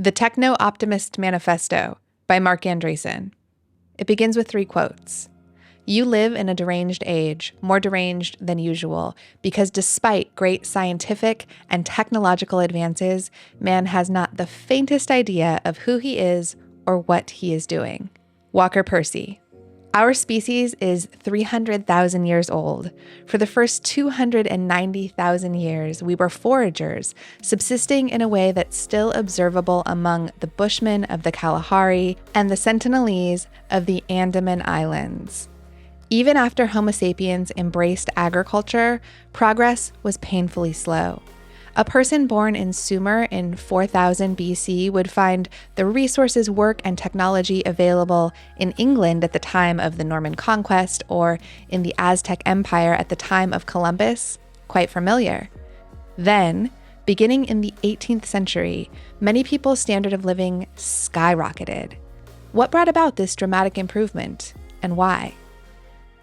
The Techno-Optimist Manifesto by Marc Andreessen. It begins with 3 quotes. You live in a deranged age, more deranged than usual, because despite great scientific and technological advances, man has not the faintest idea of who he is or what he is doing. Walker Percy. Our species is 300,000 years old. For the first 290,000 years, we were foragers, subsisting in a way that's still observable among the Bushmen of the Kalahari and the Sentinelese of the Andaman Islands. Even after Homo sapiens embraced agriculture, progress was painfully slow. A person born in Sumer in 4000 BC would find the resources, work, and technology available in England at the time of the Norman Conquest or in the Aztec Empire at the time of Columbus quite familiar. Then, beginning in the 18th century, many people's standard of living skyrocketed. What brought about this dramatic improvement, and why?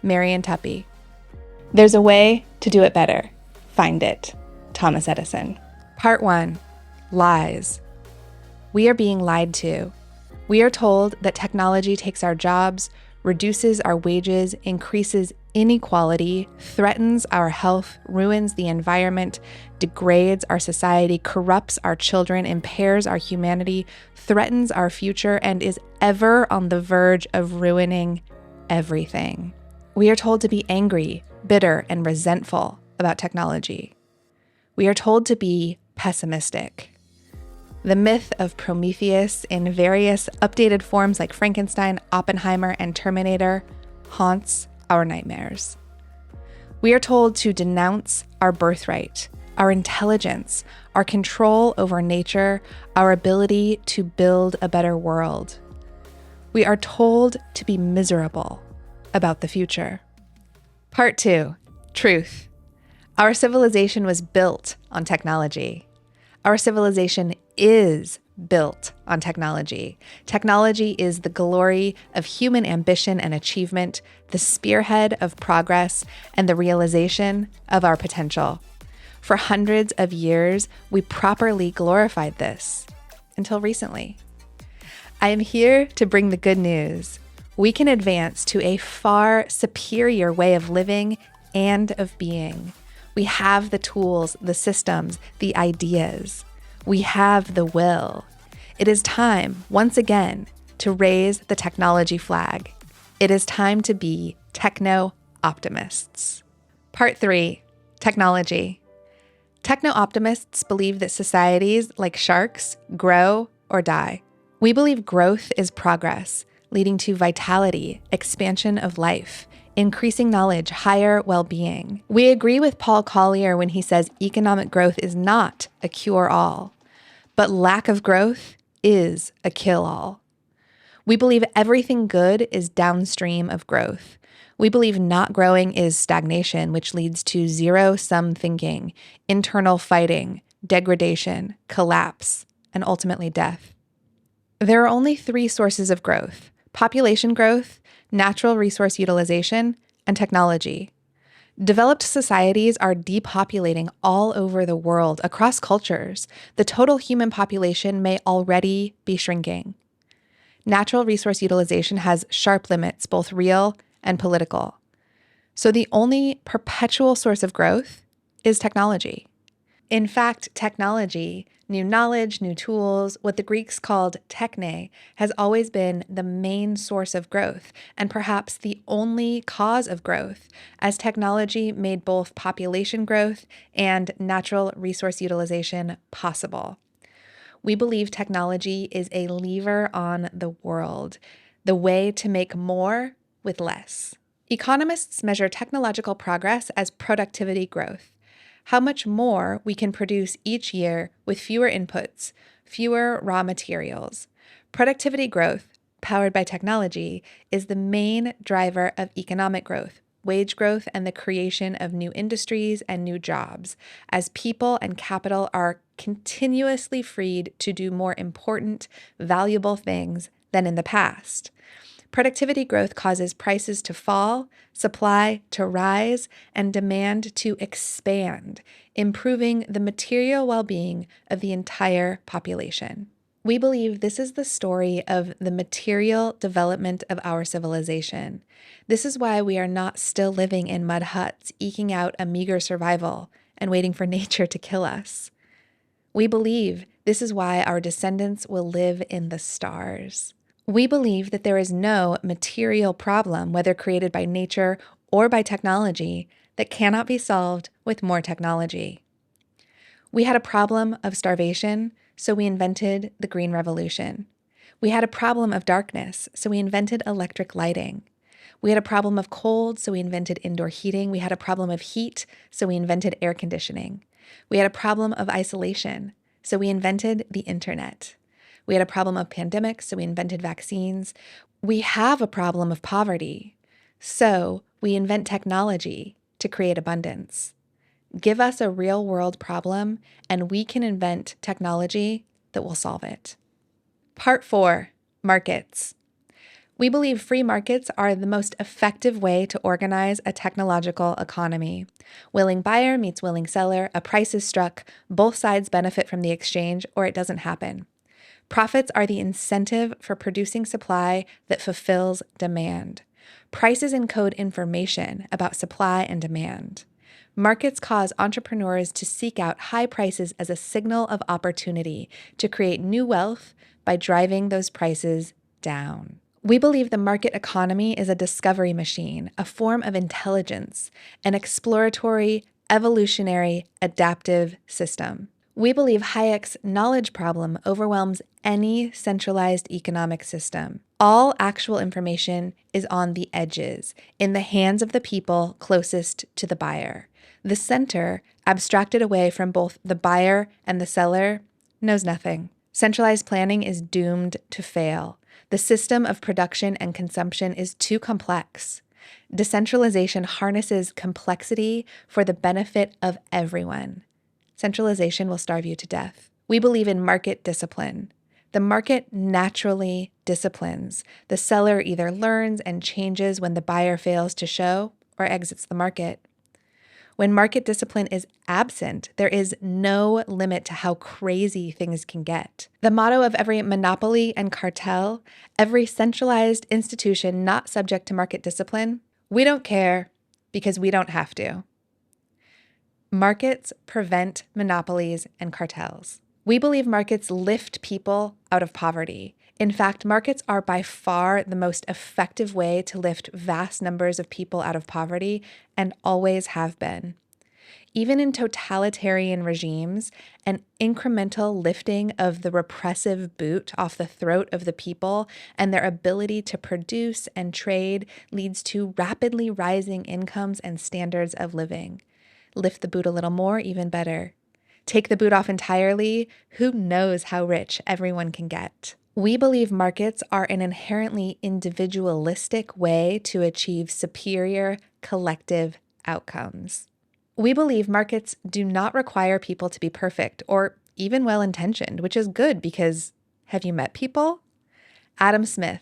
Marion Tuppy. There's a way to do it better. Find it. Thomas Edison. Part 1. Lies. We are being lied to. We are told that technology takes our jobs, reduces our wages, increases inequality, threatens our health, ruins the environment, degrades our society, corrupts our children, impairs our humanity, threatens our future, and is ever on the verge of ruining everything. We are told to be angry, bitter, and resentful about technology. We are told to be pessimistic. The myth of Prometheus in various updated forms like Frankenstein, Oppenheimer, and Terminator haunts our nightmares. We are told to denounce our birthright, our intelligence, our control over nature, our ability to build a better world. We are told to be miserable about the future. Part 2. Truth. Our civilization was built on technology. Our civilization is built on technology. Technology is the glory of human ambition and achievement, the spearhead of progress, and the realization of our potential. For hundreds of years, we properly glorified this, until recently. I am here to bring the good news. We can advance to a far superior way of living and of being. We have the tools, the systems, the ideas. We have the will. It is time, once again, to raise the technology flag. It is time to be techno-optimists. Part 3. Technology. Techno-optimists believe that societies, like sharks, grow or die. We believe growth is progress, leading to vitality, expansion of life, increasing knowledge, higher well-being. We agree with Paul Collier when he says economic growth is not a cure-all, but lack of growth is a kill-all. We believe everything good is downstream of growth. We believe not growing is stagnation, which leads to zero-sum thinking, internal fighting, degradation, collapse, and ultimately death. There are only 3 sources of growth: population growth, natural resource utilization, and technology. Developed societies are depopulating all over the world, across cultures. The total human population may already be shrinking. Natural resource utilization has sharp limits, both real and political. So the only perpetual source of growth is technology. In fact, technology, new knowledge, new tools, what the Greeks called techne, has always been the main source of growth, and perhaps the only cause of growth, as technology made both population growth and natural resource utilization possible. We believe technology is a lever on the world, the way to make more with less. Economists measure technological progress as productivity growth. How much more we can produce each year with fewer inputs, fewer raw materials. Productivity growth, powered by technology, is the main driver of economic growth, wage growth, and the creation of new industries and new jobs, as people and capital are continuously freed to do more important, valuable things than in the past. Productivity growth causes prices to fall, supply to rise, and demand to expand, improving the material well-being of the entire population. We believe this is the story of the material development of our civilization. This is why we are not still living in mud huts, eking out a meager survival and waiting for nature to kill us. We believe this is why our descendants will live in the stars. We believe that there is no material problem, whether created by nature or by technology, that cannot be solved with more technology. We had a problem of starvation, so we invented the Green Revolution. We had a problem of darkness, so we invented electric lighting. We had a problem of cold, so we invented indoor heating. We had a problem of heat, so we invented air conditioning. We had a problem of isolation, so we invented the internet. We had a problem of pandemics, so we invented vaccines. We have a problem of poverty, so we invent technology to create abundance. Give us a real-world problem, and we can invent technology that will solve it. Part 4, markets. We believe free markets are the most effective way to organize a technological economy. Willing buyer meets willing seller, a price is struck, both sides benefit from the exchange, or it doesn't happen. Profits are the incentive for producing supply that fulfills demand. Prices encode information about supply and demand. Markets cause entrepreneurs to seek out high prices as a signal of opportunity to create new wealth by driving those prices down. We believe the market economy is a discovery machine, a form of intelligence, an exploratory, evolutionary, adaptive system. We believe Hayek's knowledge problem overwhelms any centralized economic system. All actual information is on the edges, in the hands of the people closest to the buyer. The center, abstracted away from both the buyer and the seller, knows nothing. Centralized planning is doomed to fail. The system of production and consumption is too complex. Decentralization harnesses complexity for the benefit of everyone. Centralization will starve you to death. We believe in market discipline. The market naturally disciplines. The seller either learns and changes when the buyer fails to show or exits the market. When market discipline is absent, there is no limit to how crazy things can get. The motto of every monopoly and cartel, every centralized institution not subject to market discipline, we don't care because we don't have to. Markets prevent monopolies and cartels. We believe markets lift people out of poverty. In fact, markets are by far the most effective way to lift vast numbers of people out of poverty and always have been. Even in totalitarian regimes, an incremental lifting of the repressive boot off the throat of the people and their ability to produce and trade leads to rapidly rising incomes and standards of living. Lift the boot a little more, even better. Take the boot off entirely, who knows how rich everyone can get. We believe markets are an inherently individualistic way to achieve superior collective outcomes. We believe markets do not require people to be perfect or even well-intentioned, which is good because have you met people? Adam Smith.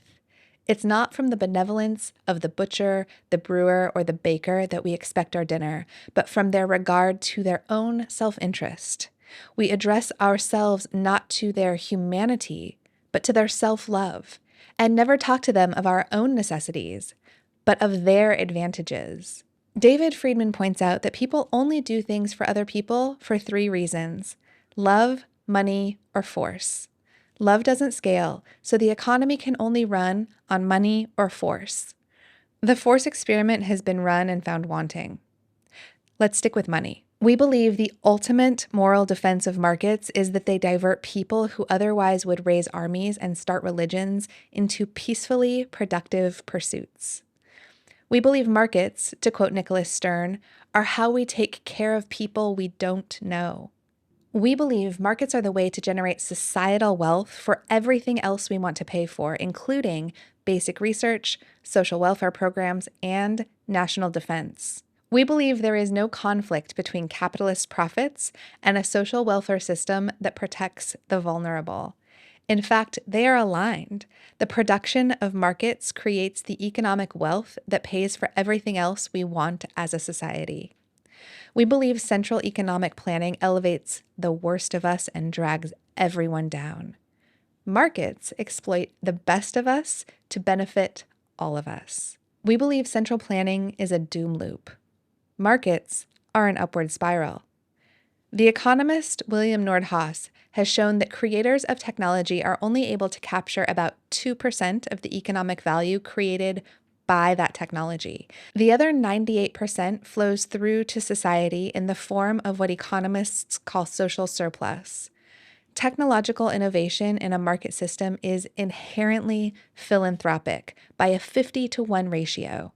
It's not from the benevolence of the butcher, the brewer, or the baker that we expect our dinner, but from their regard to their own self-interest. We address ourselves not to their humanity, but to their self-love, and never talk to them of our own necessities, but of their advantages. David Friedman points out that people only do things for other people for 3 reasons: love, money, or force. Love doesn't scale, so the economy can only run on money or force. The force experiment has been run and found wanting. Let's stick with money. We believe the ultimate moral defense of markets is that they divert people who otherwise would raise armies and start religions into peacefully productive pursuits. We believe markets, to quote Nicholas Stern, are how we take care of people we don't know. We believe markets are the way to generate societal wealth for everything else we want to pay for, including basic research, social welfare programs, and national defense. We believe there is no conflict between capitalist profits and a social welfare system that protects the vulnerable. In fact, they are aligned. The production of markets creates the economic wealth that pays for everything else we want as a society. We believe central economic planning elevates the worst of us and drags everyone down. Markets exploit the best of us to benefit all of us. We believe central planning is a doom loop. Markets are an upward spiral. The economist William Nordhaus has shown that creators of technology are only able to capture about 2% of the economic value created by that technology. The other 98% flows through to society in the form of what economists call social surplus. Technological innovation in a market system is inherently philanthropic by a 50-to-1 ratio.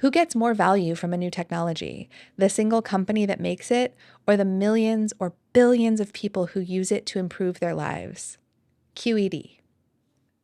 Who gets more value from a new technology? The single company that makes it, or the millions or billions of people who use it to improve their lives? QED.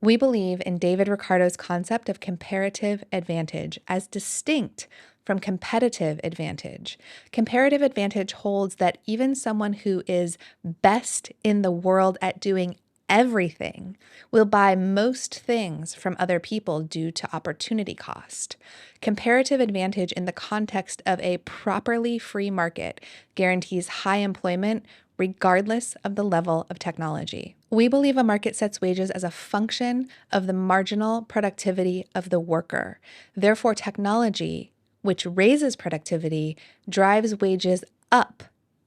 We believe in David Ricardo's concept of comparative advantage as distinct from competitive advantage. Comparative advantage holds that even someone who is best in the world at doing everything will buy most things from other people due to opportunity cost. Comparative advantage in the context of a properly free market guarantees high employment regardless of the level of technology. We believe a market sets wages as a function of the marginal productivity of the worker. Therefore, technology, which raises productivity, drives wages up,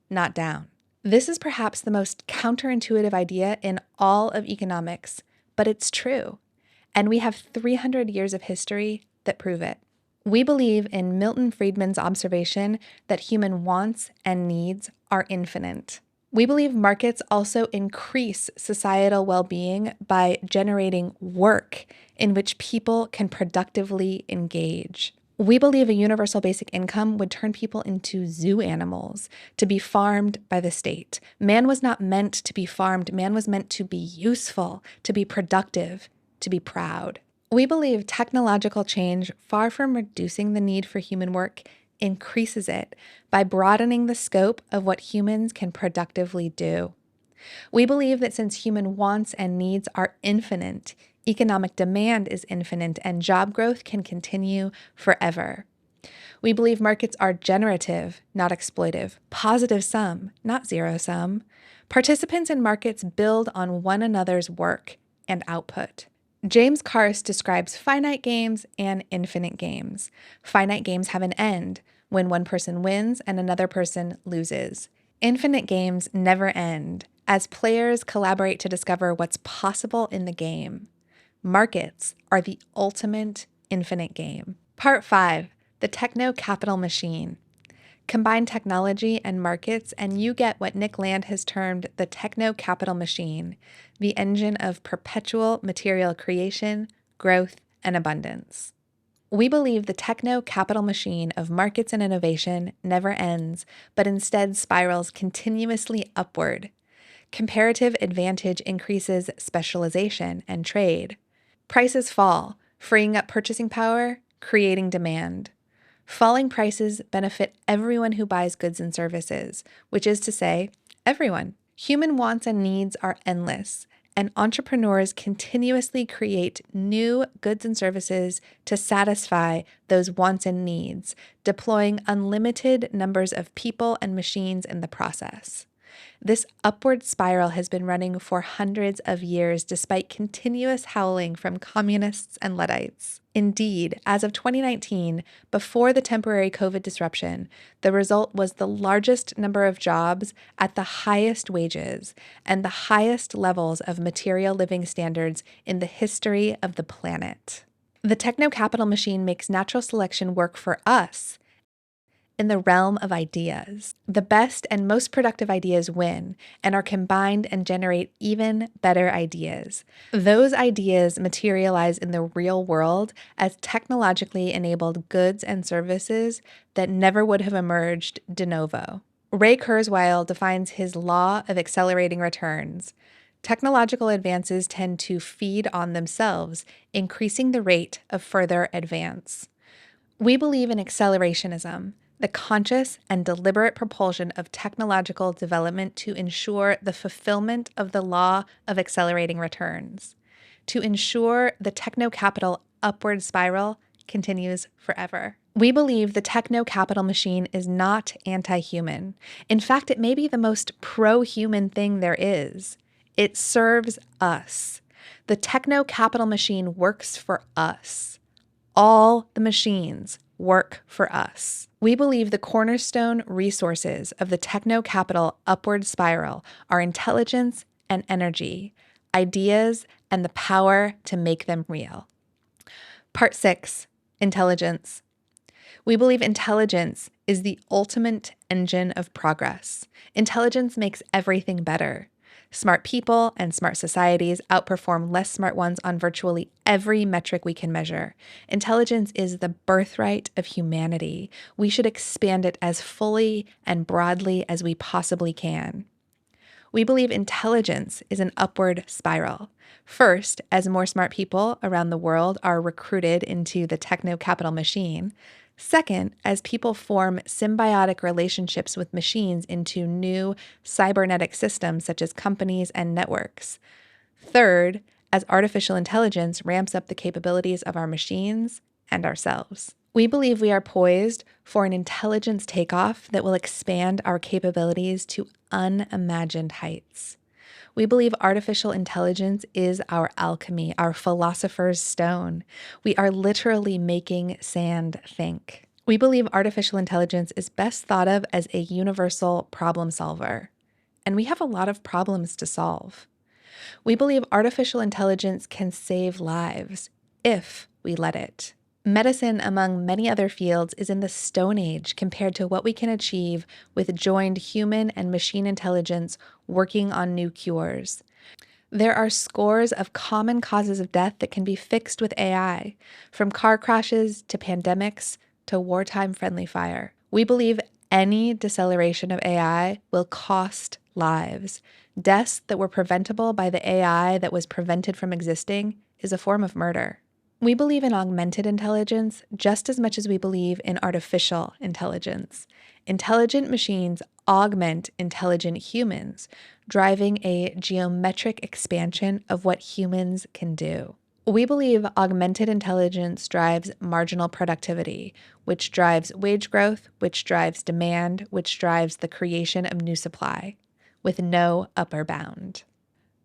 not down. This is perhaps the most counterintuitive idea in all of economics, but it's true. And we have 300 years of history that prove it. We believe in Milton Friedman's observation that human wants and needs are infinite. We believe markets also increase societal well-being by generating work in which people can productively engage. We believe a universal basic income would turn people into zoo animals, to be farmed by the state. Man was not meant to be farmed. Man was meant to be useful, to be productive, to be proud. We believe technological change, far from reducing the need for human work, increases it by broadening the scope of what humans can productively do. We believe that since human wants and needs are infinite, economic demand is infinite, and job growth can continue forever. We believe markets are generative, not exploitive, positive sum, not zero sum. Participants in markets build on one another's work and output. James Carse describes finite games and infinite games. Finite games have an end, when one person wins and another person loses. Infinite games never end, as players collaborate to discover what's possible in the game. Markets are the ultimate infinite game. Part 5, the Techno-Capital Machine. Combine technology and markets, and you get what Nick Land has termed the Techno-Capital Machine, the engine of perpetual material creation, growth, and abundance. We believe the Techno-Capital Machine of markets and innovation never ends, but instead spirals continuously upward. Comparative advantage increases specialization and trade. Prices fall, freeing up purchasing power, creating demand. Falling prices benefit everyone who buys goods and services, which is to say, everyone. Human wants and needs are endless, and entrepreneurs continuously create new goods and services to satisfy those wants and needs, deploying unlimited numbers of people and machines in the process. This upward spiral has been running for hundreds of years despite continuous howling from communists and Luddites. Indeed, as of 2019, before the temporary COVID disruption, the result was the largest number of jobs at the highest wages and the highest levels of material living standards in the history of the planet. The Techno-Capital Machine makes natural selection work for us in the realm of ideas. The best and most productive ideas win and are combined and generate even better ideas. Those ideas materialize in the real world as technologically enabled goods and services that never would have emerged de novo. Ray Kurzweil defines his law of accelerating returns. Technological advances tend to feed on themselves, increasing the rate of further advance. We believe in accelerationism, the conscious and deliberate propulsion of technological development to ensure the fulfillment of the law of accelerating returns, to ensure the techno-capital upward spiral continues forever. We believe the techno-capital machine is not anti-human. In fact, it may be the most pro-human thing there is. It serves us. The techno-capital machine works for us. All the machines work for us. We believe the cornerstone resources of the techno-capital upward spiral are intelligence and energy, ideas, and the power to make them real. Part 6, Intelligence. We believe intelligence is the ultimate engine of progress. Intelligence makes everything better. Smart people and smart societies outperform less smart ones on virtually every metric we can measure. Intelligence is the birthright of humanity. We should expand it as fully and broadly as we possibly can. We believe intelligence is an upward spiral. First, as more smart people around the world are recruited into the techno-capital machine. Second, as people form symbiotic relationships with machines into new cybernetic systems such as companies and networks. Third, as artificial intelligence ramps up the capabilities of our machines and ourselves. We believe we are poised for an intelligence takeoff that will expand our capabilities to unimagined heights. We believe artificial intelligence is our alchemy, our philosopher's stone. We are literally making sand think. We believe artificial intelligence is best thought of as a universal problem solver, and we have a lot of problems to solve. We believe artificial intelligence can save lives if we let it. Medicine, among many other fields, is in the Stone Age compared to what we can achieve with joined human and machine intelligence working on new cures. There are scores of common causes of death that can be fixed with AI, from car crashes to pandemics to wartime friendly fire. We believe any deceleration of AI will cost lives. Deaths that were preventable by the AI that was prevented from existing is a form of murder. We believe in augmented intelligence just as much as we believe in artificial intelligence. Intelligent machines augment intelligent humans, driving a geometric expansion of what humans can do. We believe augmented intelligence drives marginal productivity, which drives wage growth, which drives demand, which drives the creation of new supply, with no upper bound.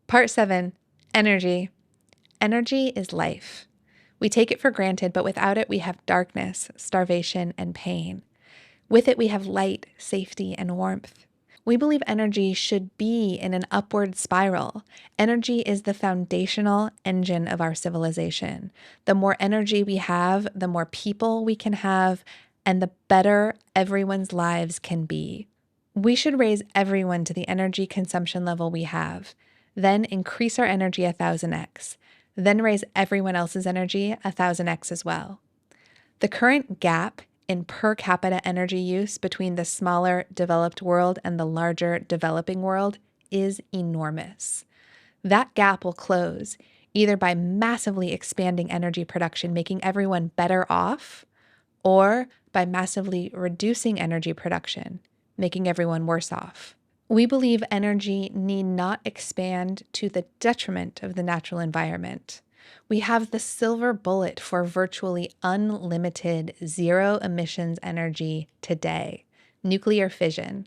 Part 7, Energy. Energy is life. We take it for granted, but without it, we have darkness, starvation, and pain. With it, we have light, safety, and warmth. We believe energy should be in an upward spiral. Energy is the foundational engine of our civilization. The more energy we have, the more people we can have, and the better everyone's lives can be. We should raise everyone to the energy consumption level we have, then increase our energy 1,000x. Then raise everyone else's energy 1,000x as well. The current gap in per capita energy use between the smaller developed world and the larger developing world is enormous. That gap will close either by massively expanding energy production, making everyone better off, or by massively reducing energy production, making everyone worse off. We believe energy need not expand to the detriment of the natural environment. We have the silver bullet for virtually unlimited zero emissions energy today, nuclear fission.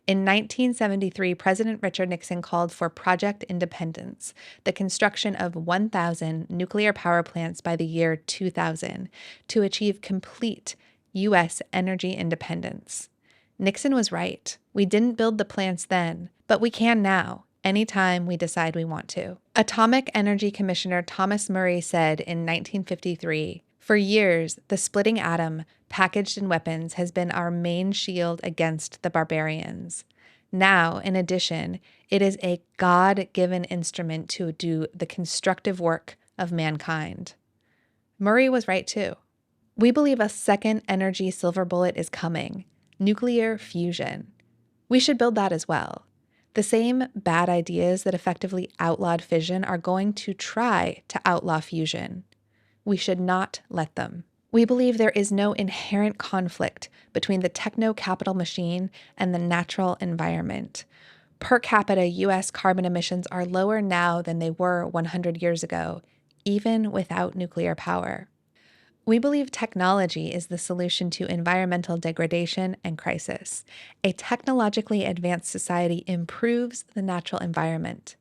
In 1973, President Richard Nixon called for Project Independence, the construction of 1,000 nuclear power plants by the year 2000, to achieve complete U.S. energy independence. Nixon was right. We didn't build the plants then, but we can now, anytime we decide we want to. Atomic Energy Commissioner Thomas Murray said in 1953, "For years, the splitting atom, packaged in weapons, has been our main shield against the barbarians. Now, in addition, it is a God-given instrument to do the constructive work of mankind." Murray was right too. We believe a second energy silver bullet is coming. Nuclear fusion. We should build that as well. The same bad ideas that effectively outlawed fission are going to try to outlaw fusion. We should not let them. We believe there is no inherent conflict between the techno-capital machine and the natural environment. Per capita U.S. carbon emissions are lower now than they were 100 years ago, even without nuclear power. We believe technology is the solution to environmental degradation and crisis. A technologically advanced society improves the natural environment.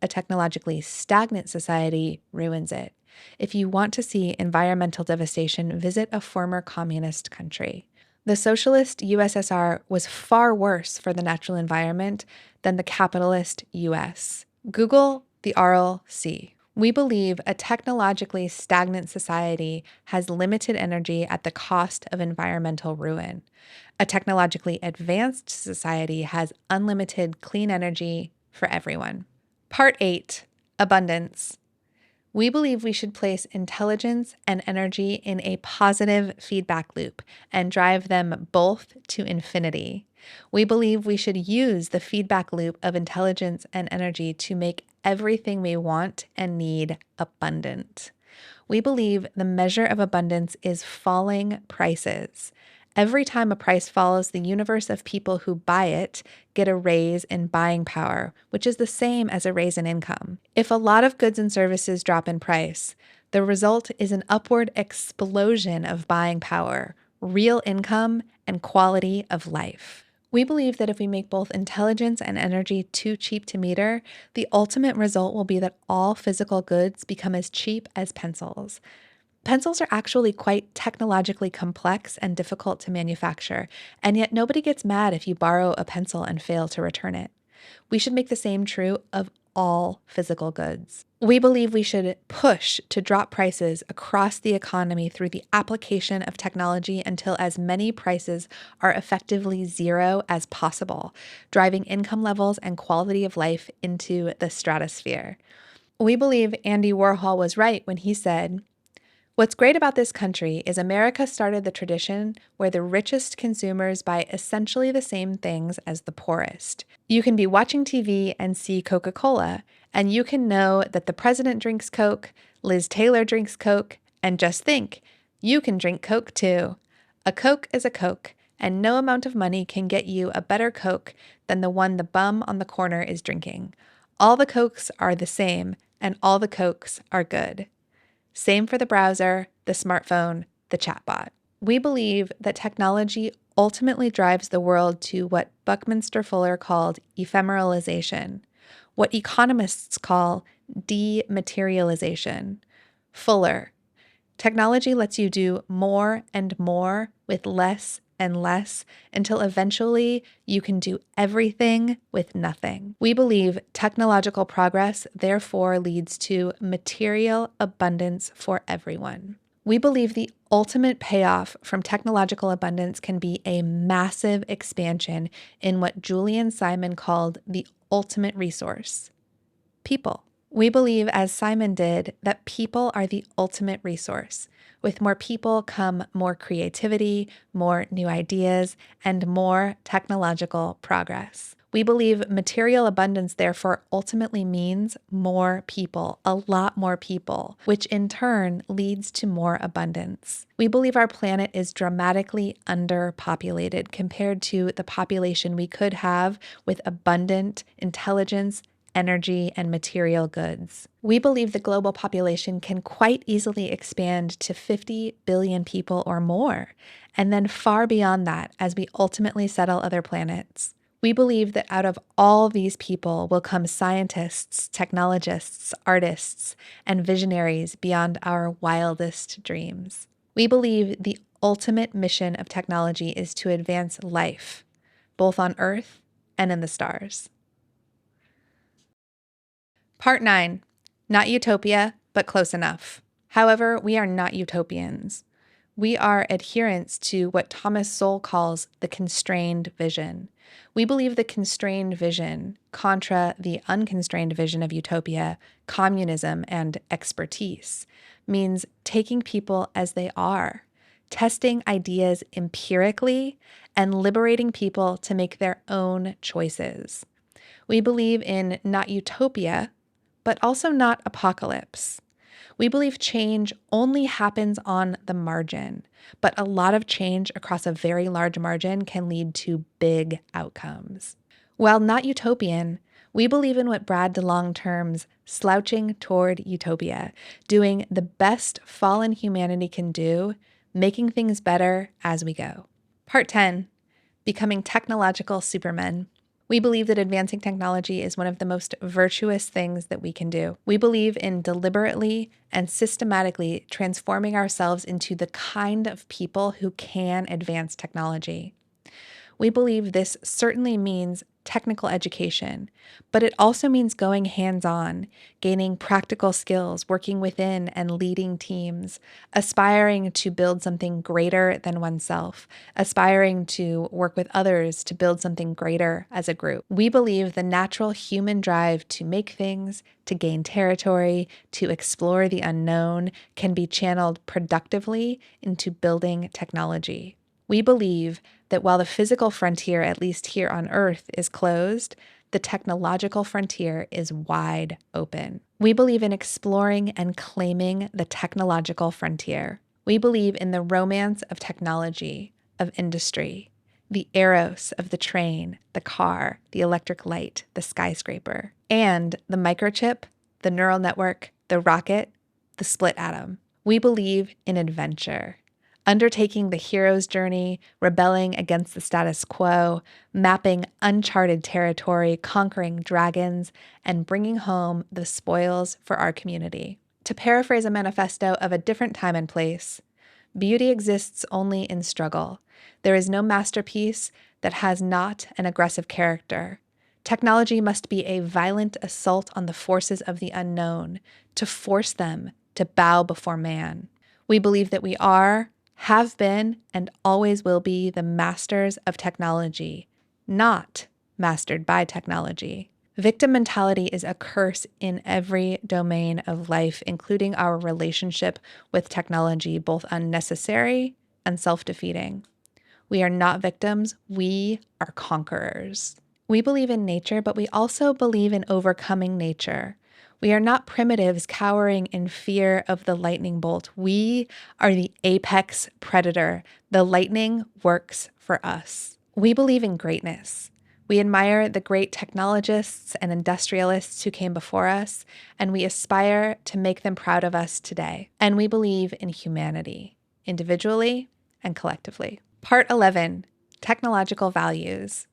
a technologically stagnant society ruins it. If you want to see environmental devastation, visit a former communist country. The socialist USSR was far worse for the natural environment than the capitalist US. Google the RLC. We believe a technologically stagnant society has limited energy at the cost of environmental ruin. A technologically advanced society has unlimited clean energy for everyone. Part 8. Abundance. We believe we should place intelligence and energy in a positive feedback loop and drive them both to infinity. We believe we should use the feedback loop of intelligence and energy to make everything we want and need abundant. We believe the measure of abundance is falling prices. Every time a price falls, the universe of people who buy it get a raise in buying power, which is the same as a raise in income. If a lot of goods and services drop in price, the result is an upward explosion of buying power, real income, and quality of life. We believe that if we make both intelligence and energy too cheap to meter, the ultimate result will be that all physical goods become as cheap as pencils. Pencils are actually quite technologically complex and difficult to manufacture, and yet nobody gets mad if you borrow a pencil and fail to return it. We should make the same true of all physical goods. We believe we should push to drop prices across the economy through the application of technology until as many prices are effectively zero as possible, driving income levels and quality of life into the stratosphere. We believe Andy Warhol was right when he said, "What's great about this country is America started the tradition where the richest consumers buy essentially the same things as the poorest. You can be watching TV and see Coca-Cola, and you can know that the president drinks Coke, Liz Taylor drinks Coke, and just think, you can drink Coke too. A Coke is a Coke, and no amount of money can get you a better Coke than the one the bum on the corner is drinking. All the Cokes are the same, and all the Cokes are good." Same for the browser, the smartphone, the chatbot. We believe that technology ultimately drives the world to what Buckminster Fuller called ephemeralization, what economists call dematerialization. Fuller: technology lets you do more and more with less and less until eventually you can do everything with nothing. We believe technological progress therefore leads to material abundance for everyone. We believe the ultimate payoff from technological abundance can be a massive expansion in what Julian Simon called the ultimate resource: people. We believe, as Simon did, that people are the ultimate resource. With more people come more creativity, more new ideas, and more technological progress. We believe material abundance, therefore, ultimately means more people, a lot more people, which in turn leads to more abundance. We believe our planet is dramatically underpopulated compared to the population we could have with abundant intelligence, energy, and material goods. We believe the global population can quite easily expand to 50 billion people or more, and then far beyond that as we ultimately settle other planets. We believe that out of all these people will come scientists, technologists, artists, and visionaries beyond our wildest dreams. We believe the ultimate mission of technology is to advance life, both on Earth and in the stars. Part 9. Not utopia, but close enough. However, we are not utopians. We are adherents to what Thomas Sowell calls the constrained vision. We believe the constrained vision, contra the unconstrained vision of utopia, communism, and expertise, means taking people as they are, testing ideas empirically, and liberating people to make their own choices. We believe in not utopia, but also not apocalypse. We believe change only happens on the margin, but a lot of change across a very large margin can lead to big outcomes. While not utopian, we believe in what Brad DeLong terms slouching toward utopia, doing the best fallen humanity can do, making things better as we go. Part 10. Becoming technological supermen. We believe that advancing technology is one of the most virtuous things that we can do. We believe in deliberately and systematically transforming ourselves into the kind of people who can advance technology. We believe this certainly means technical education, but it also means going hands-on, gaining practical skills, working within and leading teams, aspiring to build something greater than oneself, aspiring to work with others to build something greater as a group. We believe the natural human drive to make things, to gain territory, to explore the unknown can be channeled productively into building technology. We believe that while the physical frontier, at least here on Earth, is closed, the technological frontier is wide open. We believe in exploring and claiming the technological frontier. We believe in the romance of technology, of industry, the eros of the train, the car, the electric light, the skyscraper, and the microchip, the neural network, the rocket, the split atom. We believe in adventure. Undertaking the hero's journey, rebelling against the status quo, mapping uncharted territory, conquering dragons, and bringing home the spoils for our community. To paraphrase a manifesto of a different time and place, beauty exists only in struggle. There is no masterpiece that has not an aggressive character. Technology must be a violent assault on the forces of the unknown, to force them to bow before man. We believe that we are, have been, and always will be the masters of technology, not mastered by technology. Victim mentality is a curse in every domain of life, including our relationship with technology, both unnecessary and self-defeating. We are not victims, we are conquerors. We believe in nature, but we also believe in overcoming nature. We are not primitives cowering in fear of the lightning bolt. We are the apex predator. The lightning works for us. We believe in greatness. We admire the great technologists and industrialists who came before us, and we aspire to make them proud of us today. And we believe in humanity, individually and collectively. Part 11, Technological Values.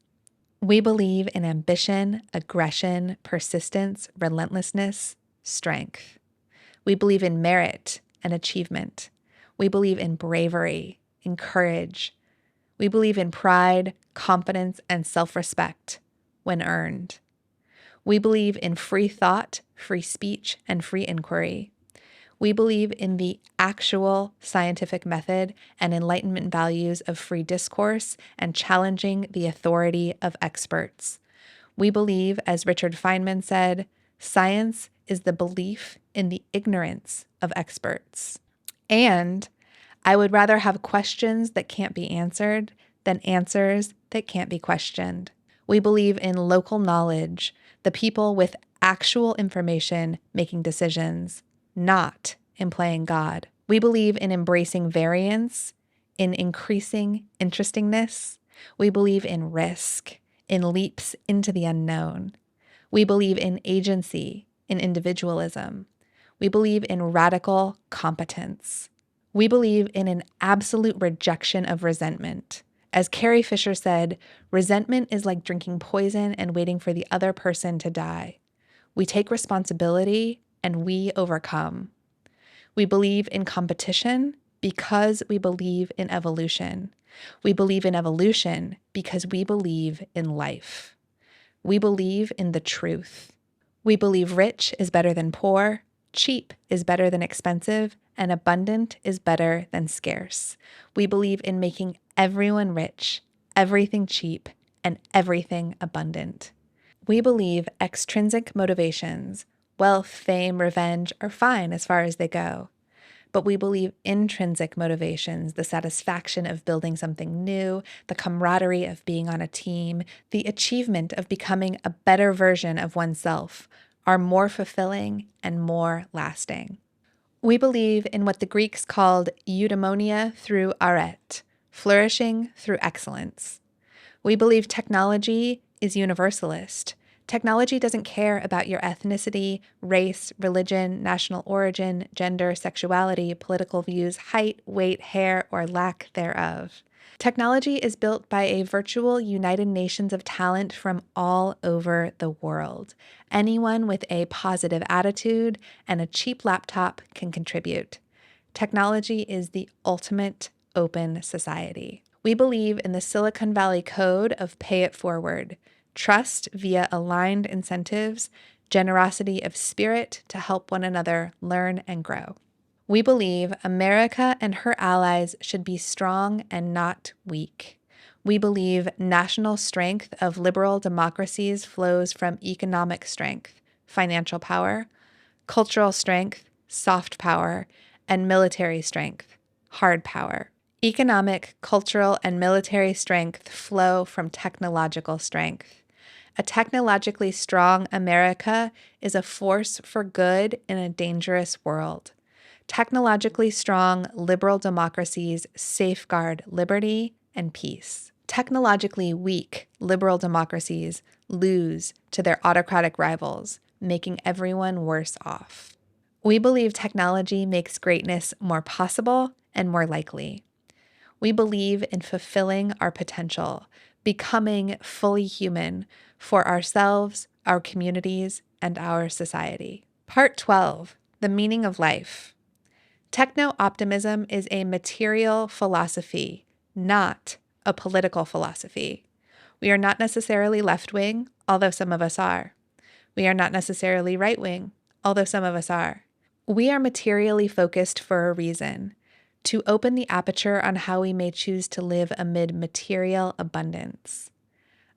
We believe in ambition, aggression, persistence, relentlessness, strength. We believe in merit and achievement. We believe in bravery, in courage. We believe in pride, competence, and self-respect when earned. We believe in free thought, free speech, and free inquiry. We believe in the actual scientific method and enlightenment values of free discourse and challenging the authority of experts. We believe, as Richard Feynman said, science is the belief in the ignorance of experts. And I would rather have questions that can't be answered than answers that can't be questioned. We believe in local knowledge, the people with actual information making decisions, not in playing God. We believe in embracing variance, in increasing interestingness. We believe in risk, in leaps into the unknown. We believe in agency, in individualism. We believe in radical competence. We believe in an absolute rejection of resentment. As Carrie Fisher said, resentment is like drinking poison and waiting for the other person to die. We take responsibility and we overcome. We believe in competition because we believe in evolution. We believe in evolution because we believe in life. We believe in the truth. We believe rich is better than poor, cheap is better than expensive, and abundant is better than scarce. We believe in making everyone rich, everything cheap, and everything abundant. We believe extrinsic motivations, wealth, fame, revenge, are fine as far as they go. But we believe intrinsic motivations, the satisfaction of building something new, the camaraderie of being on a team, the achievement of becoming a better version of oneself, are more fulfilling and more lasting. We believe in what the Greeks called eudaimonia through aret, flourishing through excellence. We believe technology is universalist. Technology doesn't care about your ethnicity, race, religion, national origin, gender, sexuality, political views, height, weight, hair, or lack thereof. Technology is built by a virtual United Nations of talent from all over the world. Anyone with a positive attitude and a cheap laptop can contribute. Technology is the ultimate open society. We believe in the Silicon Valley code of pay it forward, trust via aligned incentives, generosity of spirit to help one another learn and grow. We believe America and her allies should be strong and not weak. We believe national strength of liberal democracies flows from economic strength, financial power, cultural strength, soft power, and military strength, hard power. Economic, cultural, and military strength flow from technological strength. A technologically strong America is a force for good in a dangerous world. Technologically strong liberal democracies safeguard liberty and peace. Technologically weak liberal democracies lose to their autocratic rivals, making everyone worse off. We believe technology makes greatness more possible and more likely. We believe in fulfilling our potential, becoming fully human for ourselves, our communities, and our society. Part 12, the meaning of life. Techno-Optimism is a material philosophy, not a political philosophy. We are not necessarily left-wing, although some of us are. We are not necessarily right-wing, although some of us are. We are materially focused for a reason, to open the aperture on how we may choose to live amid material abundance.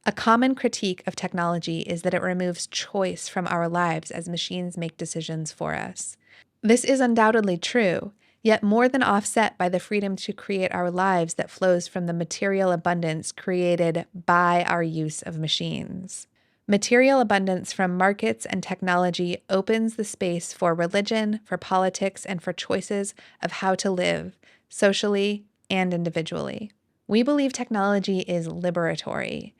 A common critique of technology is that it removes choice from our lives as machines make decisions for us. This is undoubtedly true, yet more than offset by the freedom to create our lives that flows from the material abundance created by our use of machines. Material abundance from markets and technology opens the space for religion, for politics, and for choices of how to live, socially and individually. We believe technology is liberatory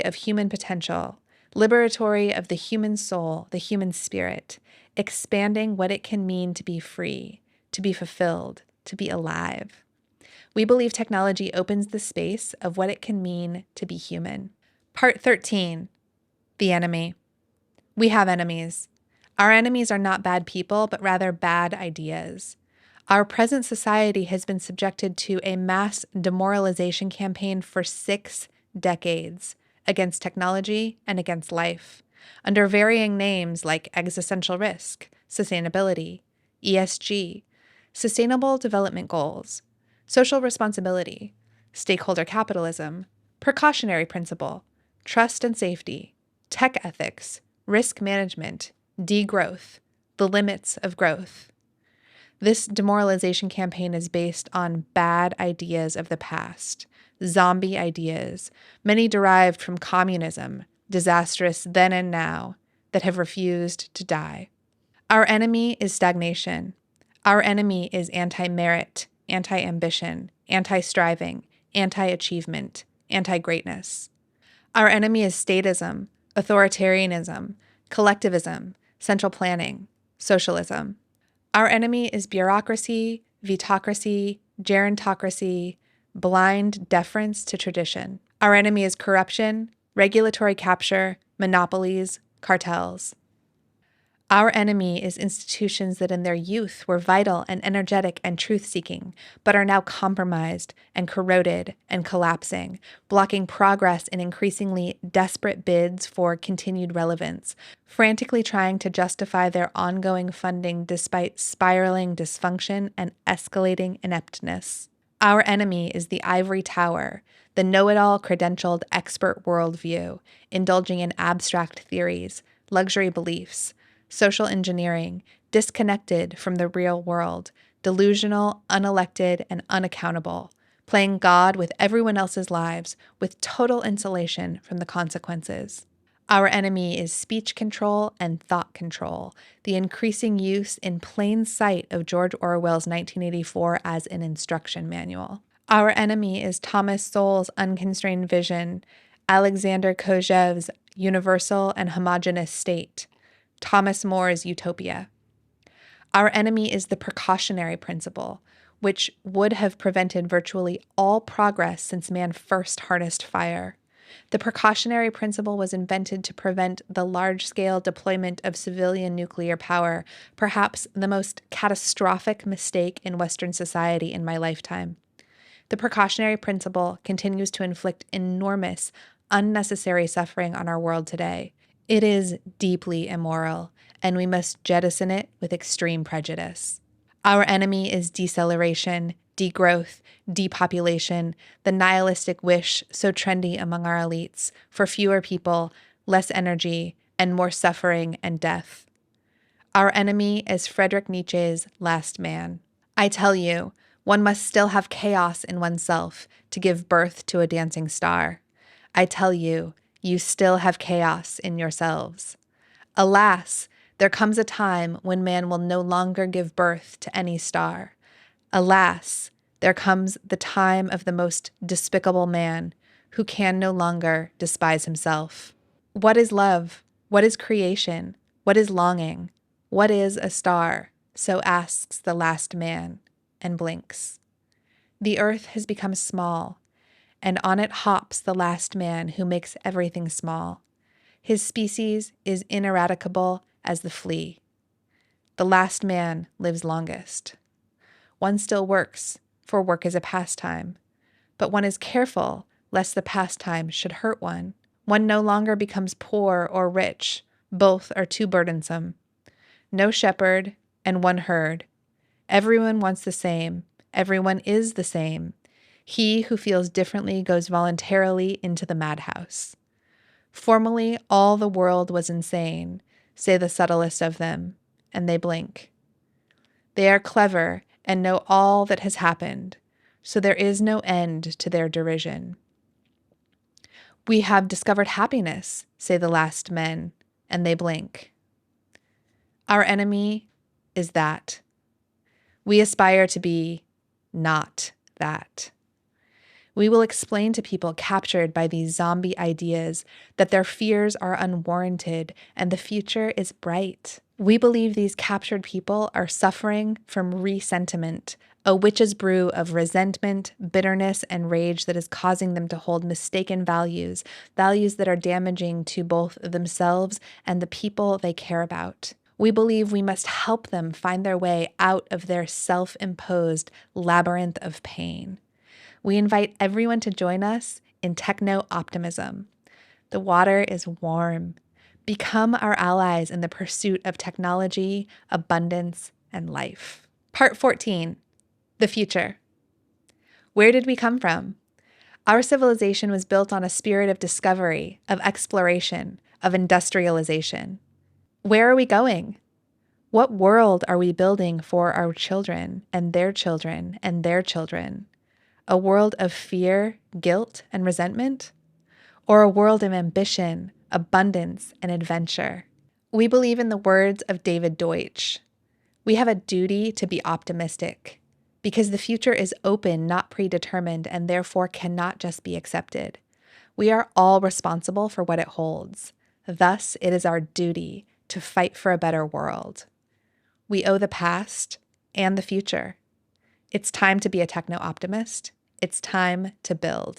of human potential, liberatory of the human soul, the human spirit, expanding what it can mean to be free, to be fulfilled, to be alive. We believe technology opens the space of what it can mean to be human. Part 13. The enemy. We have enemies. Our enemies are not bad people, but rather bad ideas. Our present society has been subjected to a mass demoralization campaign for 6 decades against technology and against life, under varying names like existential risk, sustainability, ESG, sustainable development goals, social responsibility, stakeholder capitalism, precautionary principle, trust and safety, tech ethics, risk management, degrowth, the limits of growth. This demoralization campaign is based on bad ideas of the past, zombie ideas, many derived from communism, disastrous then and now, that have refused to die. Our enemy is stagnation. Our enemy is anti-merit, anti-ambition, anti-striving, anti-achievement, anti-greatness. Our enemy is statism, authoritarianism, collectivism, central planning, socialism. Our enemy is bureaucracy, vetocracy, gerontocracy, blind deference to tradition. Our enemy is corruption, regulatory capture, monopolies, cartels. Our enemy is institutions that in their youth were vital and energetic and truth-seeking, but are now compromised and corroded and collapsing, blocking progress in increasingly desperate bids for continued relevance, frantically trying to justify their ongoing funding despite spiraling dysfunction and escalating ineptness. Our enemy is the ivory tower, the know-it-all credentialed expert worldview, indulging in abstract theories, luxury beliefs, social engineering, disconnected from the real world, delusional, unelected, and unaccountable, playing God with everyone else's lives with total insulation from the consequences. Our enemy is speech control and thought control, the increasing use in plain sight of George Orwell's 1984 as an instruction manual. Our enemy is Thomas Sowell's unconstrained vision, Alexander Kojèv's universal and homogeneous state, Thomas More's Utopia. Our enemy is the precautionary principle, which would have prevented virtually all progress since man first harnessed fire. The precautionary principle was invented to prevent the large-scale deployment of civilian nuclear power, perhaps the most catastrophic mistake in Western society in my lifetime. The precautionary principle continues to inflict enormous, unnecessary suffering on our world today. It is deeply immoral, and we must jettison it with extreme prejudice. Our enemy is deceleration, degrowth, depopulation, the nihilistic wish so trendy among our elites for fewer people, less energy, and more suffering and death. Our enemy is Friedrich Nietzsche's last man. I tell you, one must still have chaos in oneself to give birth to a dancing star. I tell you, you still have chaos in yourselves. Alas, there comes a time when man will no longer give birth to any star. Alas, there comes the time of the most despicable man who can no longer despise himself. What is love? What is creation? What is longing? What is a star? So asks the last man, and blinks. The earth has become small, and on it hops the last man who makes everything small. His species is ineradicable as the flea. The last man lives longest. One still works, for work is a pastime, but one is careful lest the pastime should hurt one. One no longer becomes poor or rich. Both are too burdensome. No shepherd and one herd. Everyone wants the same. Everyone is the same. He who feels differently goes voluntarily into the madhouse. Formerly, all the world was insane, say the subtlest of them, and they blink. They are clever and know all that has happened, so there is no end to their derision. We have discovered happiness, say the last men, and they blink. Our enemy is that. We aspire to be not that. We will explain to people captured by these zombie ideas that their fears are unwarranted and the future is bright. We believe these captured people are suffering from resentiment, a witch's brew of resentment, bitterness, and rage that is causing them to hold mistaken values, values that are damaging to both themselves and the people they care about. We believe we must help them find their way out of their self-imposed labyrinth of pain. We invite everyone to join us in Techno-Optimism. The water is warm. Become our allies in the pursuit of technology, abundance, and life. Part 14, the future. Where did we come from? Our civilization was built on a spirit of discovery, of exploration, of industrialization. Where are we going? What world are we building for our children and their children and their children? A world of fear, guilt, and resentment? Or a world of ambition, abundance, and adventure? We believe in the words of David Deutsch. We have a duty to be optimistic, because the future is open, not predetermined, and therefore cannot just be accepted. We are all responsible for what it holds. Thus, it is our duty to fight for a better world. We owe the past and the future. It's time to be a techno-optimist. It's time to build.